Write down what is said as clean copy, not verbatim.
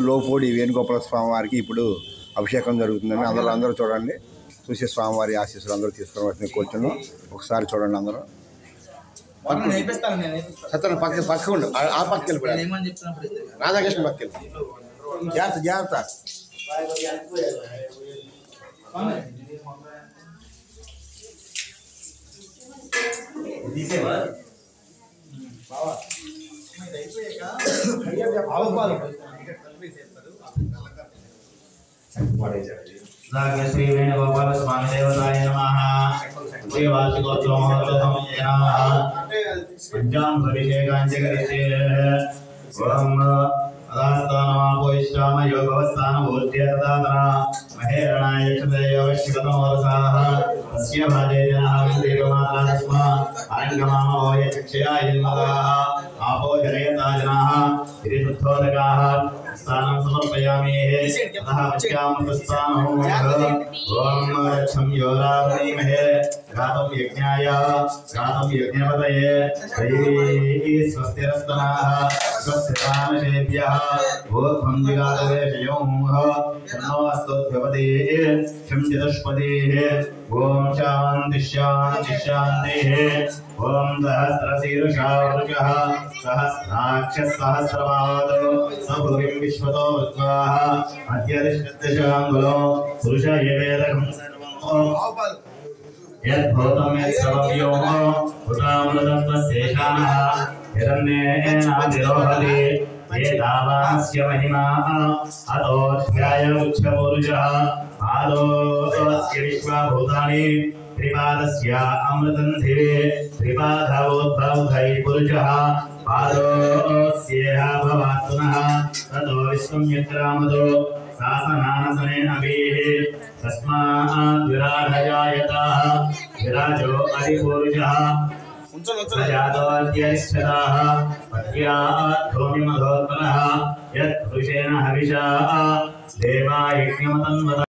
లోపూడి వేణుగోపాల స్వామి వారికి ఇప్పుడు అభిషేకం జరుగుతుందని అందరూ చూడండి. చూసి స్వామివారి ఆశీస్సులు అందరూ తీసుకుని వచ్చిన కూర్చున్నాం. ఒకసారి చూడండి అందరూ. పక్కకుండా ఆ పక్కకి రాధాకృష్ణ పక్కకి జాగ్రత్త జాగ్రత్త. श्री वेणुगोपाल स्वामी देवताय नमः। श्री वार्षिकोत्सव महोत्सव पंचामृताभिषेकांच करिष्ये। ओम अदास्तानमापोष्टाम योगवस्थानमूर्त्यदातना महेरणाय क्षतयोश्चितमोरसाः तस्य भाजे जनाः विदेवमातास्मा आङ्गमामो यक्षया इन्मदाः आपो जनयता जनाः गिरिशुद्धोदकाः स्थानं समर्पयामि। अतः पश्यामस्तस्थानम् ओम रक्षं योरावणीमहे गातं यज्ञाय गातं यज्ञपतये दैवी स्वस्तिरस्तनाः स्वस्तिरामशेभ्यः ऊर्ध्वं जिगातवेशयोः तन्नो अस्तोभ्यपदेः शं चतुष्पदेः ओम शान्ति शान्ति शान्तिः। ओम सहस्रशीर्षा वृषः सहस्राक्षः सहस्रपादो सभुविं विश्वतो वृत्वाः अद्यदिष्टदशाङ्गुलो पुरुष एवेदकं सर्वं यद्भूतं यत्सर्वव्योः उतामृतत्वशेषानः हिरण्येनाधिरोहति एतावास्य महिमा अतोऽध्याय उच्चपुरुषः आदोऽस्य विश्वभूतानि त्रिपादस्य अमृतं दिवे त्रिपादोद्भवै पुरुषः पादोऽस्येह भवात् पुनः ततो विश्वं यत्रामदो शासनासनेन वीः तस्मात् विराजयायतः विराजो अधिपुरुषः प्रजातोऽध्यक्षताः पत्यात् भूमिमधोत्पन्नः यत् पुरुषेण हविषा देवा यज्ञमतन्वतः।